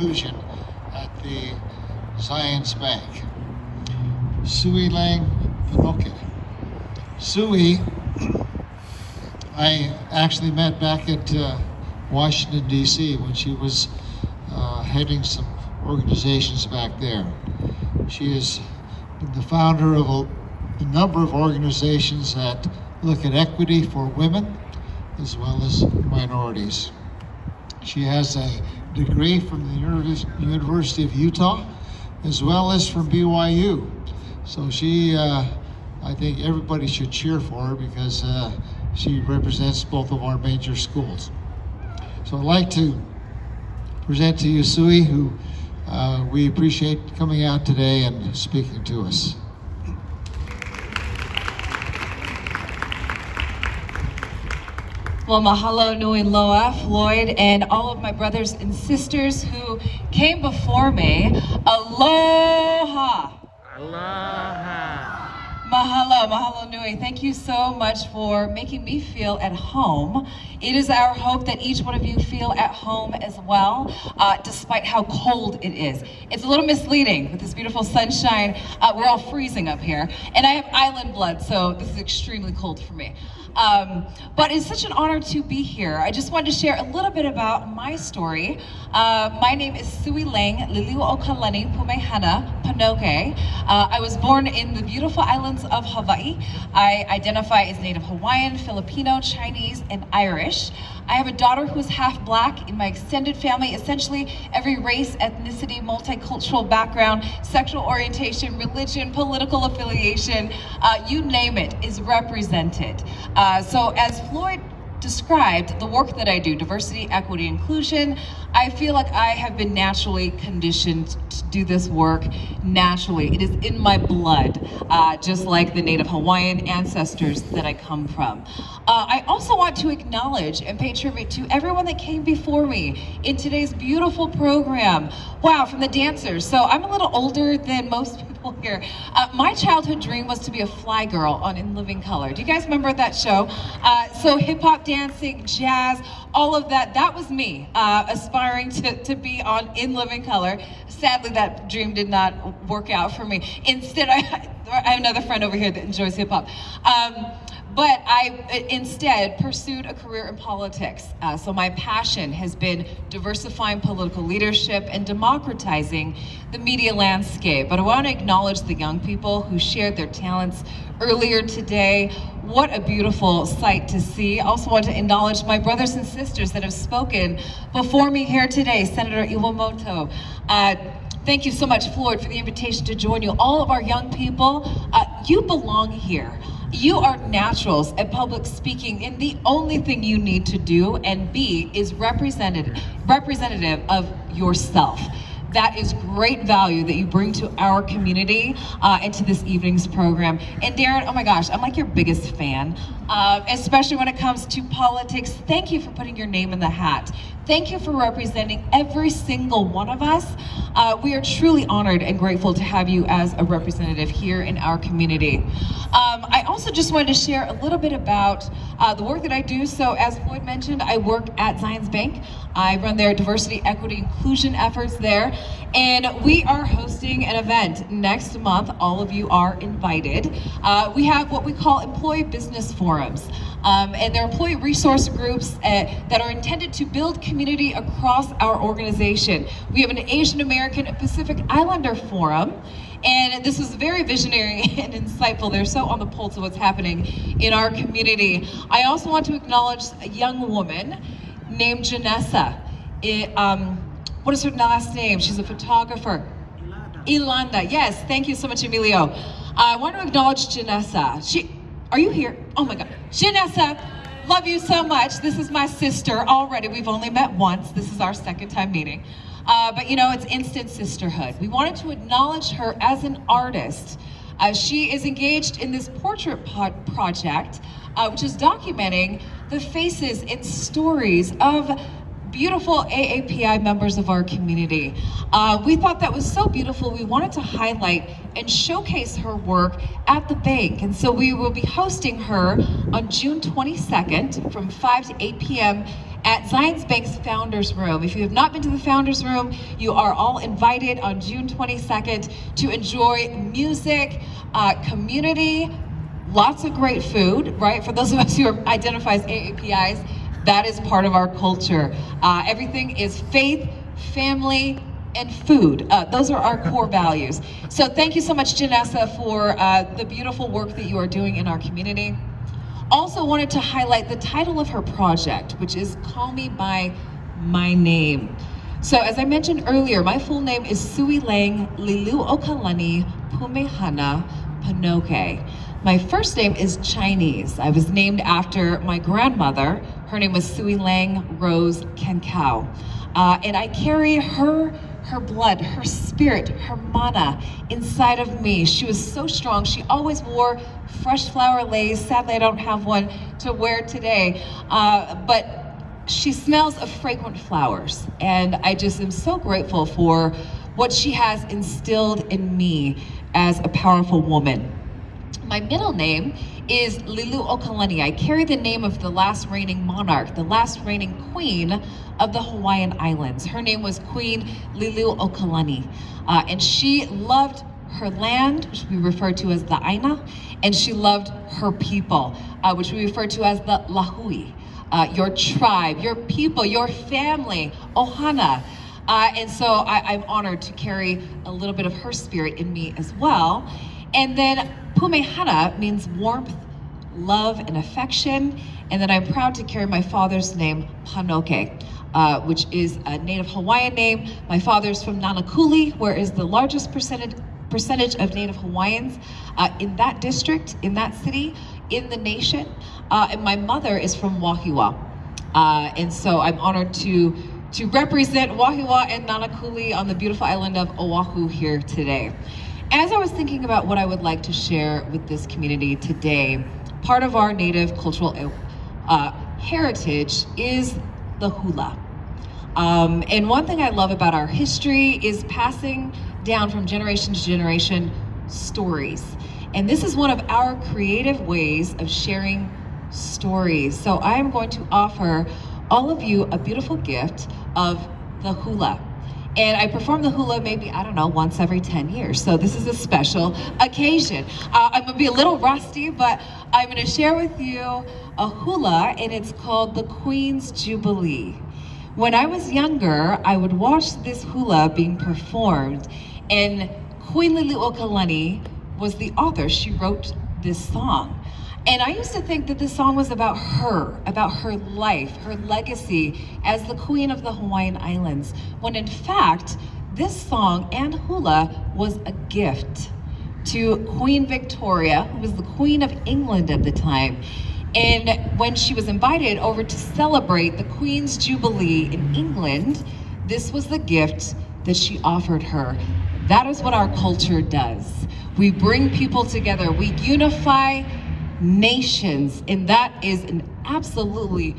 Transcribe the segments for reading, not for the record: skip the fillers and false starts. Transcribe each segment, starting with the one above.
inclusion at the Science Bank. Sui Lang Panoke. Sui, I actually met back at Washington, D.C. when she was heading some organizations back there. She has been the founder of a number of organizations that look at equity for women as well as minorities. She has a degree from the University of Utah as well as from BYU. So she, I think everybody should cheer for her because she represents both of our major schools. So I'd like to present to you Sui, who we appreciate coming out today and speaking to us. Well, mahalo nui loa, Floyd, and all of my brothers and sisters who came before me. Aloha! Aloha! Mahalo, mahalo nui. Thank you so much for making me feel at home. It is our hope that each one of you feel at home as well, despite how cold it is. It's a little misleading with this beautiful sunshine. We're all freezing up here, and I have island blood, so this is extremely cold for me. But it's such an honor to be here. I just wanted to share a little bit about my story. My name is Jubilee Liliuokalani, Pumehana, Panoke. I was born in the beautiful islands of Hawaii. I identify as Native Hawaiian, Filipino, Chinese, and Irish. I have a daughter who is half Black. In my extended family, essentially every race, ethnicity, multicultural background, sexual orientation, religion, political affiliation, you name it, is represented. So as Floyd described, the work that I do, diversity, equity, inclusion, I feel like I have been naturally conditioned to do this work naturally. It is in my blood, just like the Native Hawaiian ancestors that I come from. I also want to acknowledge and pay tribute to everyone that came before me in today's beautiful program. Wow, from the dancers. So I'm a little older than most people here. My childhood dream was to be a fly girl on In Living Color. Do you guys remember that show? So hip hop dancing, jazz, all of that, that was me, aspiring to be on In Living Color. Sadly, that dream did not work out for me. Instead, I have another friend over here that enjoys hip hop. But I instead pursued a career in politics. So my passion has been diversifying political leadership and democratizing the media landscape. But I want to acknowledge the young people who shared their talents earlier today. What a beautiful sight to see. I also want to acknowledge my brothers and sisters that have spoken before me here today. Senator Iwamoto. Thank you so much, Floyd, for the invitation to join you. All of our young people, you belong here. You are naturals at public speaking, and the only thing you need to do and be is representative of yourself. That is great value that you bring to our community and to this evening's program. And Darren, oh my gosh, I'm like your biggest fan, especially when it comes to politics. Thank you for putting your name in the hat. Thank you for representing every single one of us. We are truly honored and grateful to have you as a representative here in our community. I also just wanted to share a little bit about the work that I do. So as Floyd mentioned, I work at Zions Bank. I run their diversity, equity, inclusion efforts there. And we are hosting an event next month. All of you are invited. We have what we call employee business forums. And they're employee resource groups that are intended to build community across our organization. We have an Asian American and Pacific Islander forum. And this was very visionary and insightful. They're so on the pulse of what's happening in our community. I also want to acknowledge a young woman named Janessa. What is her last name? She's a photographer. Ilanda, yes, thank you so much, Emilio. I want to acknowledge Janessa. Are you here? Oh my God. Janessa, love you so much. This is my sister already. We've only met once. This is our second time meeting. But you know, it's instant sisterhood. We wanted to acknowledge her as an artist. She is engaged in this portrait project, which is documenting the faces and stories of beautiful AAPI members of our community. We thought that was so beautiful. We wanted to highlight and showcase her work at the bank. And so we will be hosting her on June 22nd from 5 to 8 p.m. at Zions Bank's Founders Room. If you have not been to the Founders Room, you are all invited on June 22nd to enjoy music, community, lots of great food, right? For those of us who identify as AAPIs, that is part of our culture. Everything is faith, family, and food. Those are our core values. So thank you so much, Janessa, for the beautiful work that you are doing in our community. Also wanted to highlight the title of her project, which is Call Me By My Name. So as I mentioned earlier, my full name is Jubilee Liliuokalani Pumehana Panoke. My first name is Chinese. I was named after my grandmother. Her name was Jubilee Rose Kenkau. And I carry her blood, her spirit, her mana inside of me. She was so strong. She always wore fresh flower lace. Sadly, I don't have one to wear today. But she smells of fragrant flowers. And I just am so grateful for what she has instilled in me as a powerful woman. My middle name is Liliuokalani. I carry the name of the last reigning monarch, the last reigning queen of the Hawaiian Islands. Her name was Queen Liliuokalani. And she loved her land, which we refer to as the Aina, and she loved her people, which we refer to as the Lahui, your tribe, your people, your family, Ohana. And so I'm honored to carry a little bit of her spirit in me as well. And then Pumehana means warmth, love, and affection. And then I'm proud to carry my father's name, Panoke, which is a native Hawaiian name. My father's from Nanakuli, where is the largest percentage of Native Hawaiians in that district, in that city, in the nation. And my mother is from Wahiawa. And so I'm honored to represent Wahiawa and Nanakuli on the beautiful island of Oahu here today. As I was thinking about what I would like to share with this community today, part of our Native cultural heritage is the hula. And one thing I love about our history is passing down from generation to generation stories. And this is one of our creative ways of sharing stories. So I am going to offer all of you a beautiful gift of the hula. And I perform the hula maybe, I don't know, once every 10 years. So this is a special occasion. I'm gonna be a little rusty, but I'm gonna share with you a hula, and it's called the Queen's Jubilee. When I was younger, I would watch this hula being performed, and Queen Liliuokalani was the author. She wrote this song. And I used to think that this song was about her life, her legacy as the queen of the Hawaiian Islands, when in fact, this song and hula was a gift to Queen Victoria, who was the Queen of England at the time. And when she was invited over to celebrate the Queen's Jubilee in England, this was the gift that she offered her. That is what our culture does. We bring people together, we unify nations, and that is an absolutely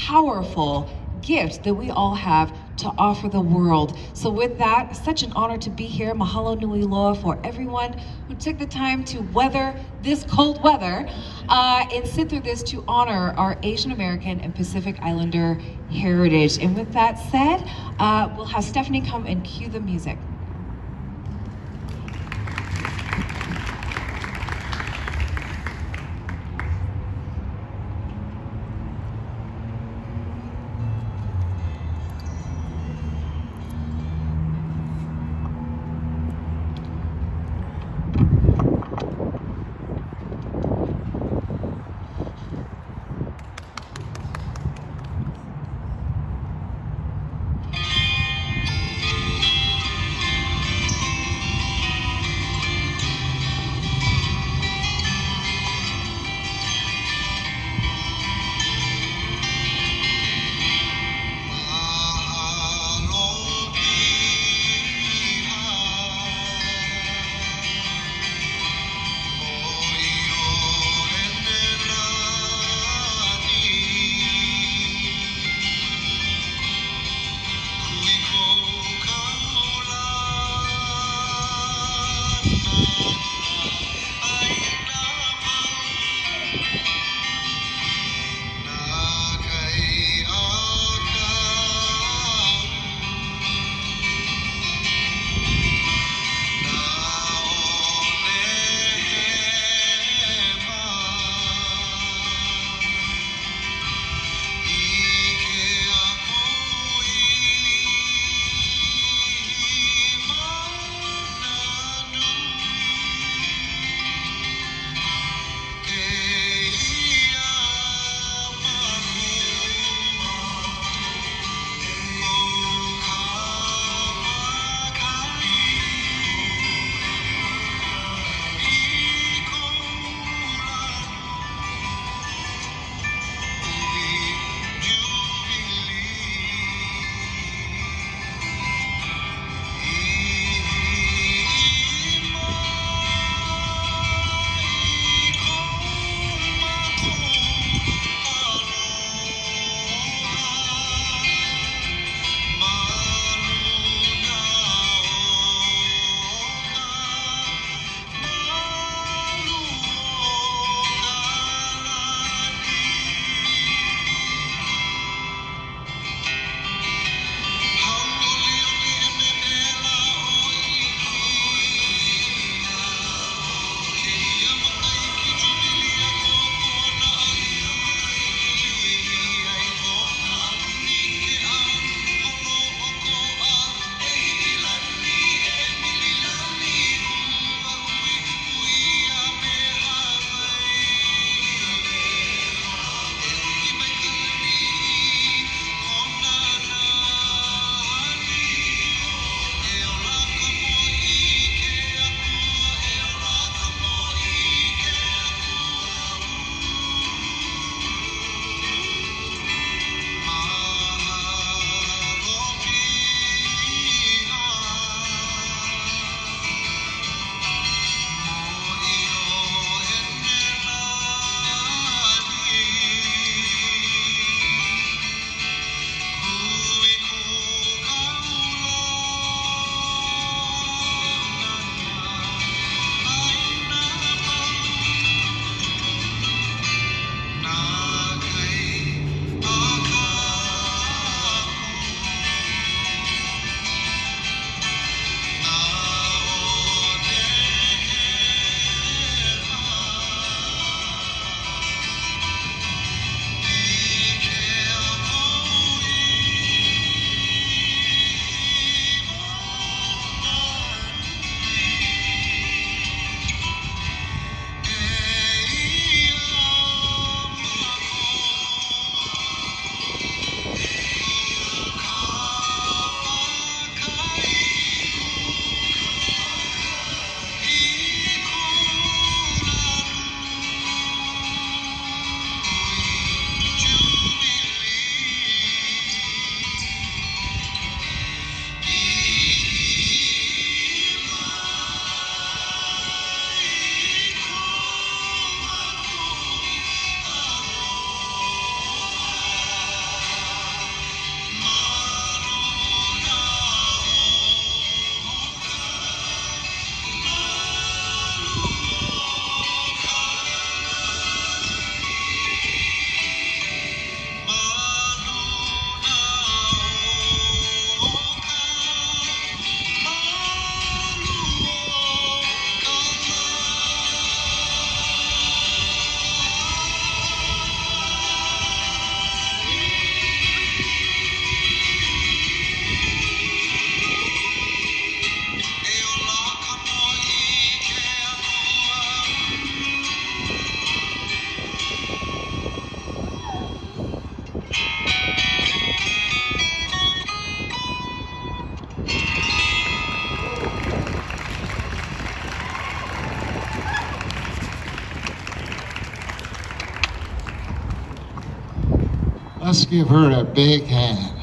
powerful gift that we all have to offer the world. So with that, such an honor to be here. Mahalo nui loa for everyone who took the time to weather this cold weather and sit through this to honor our Asian American and Pacific Islander heritage. And with that said, we'll have Stephanie come and cue the music. Let's give her a big hand.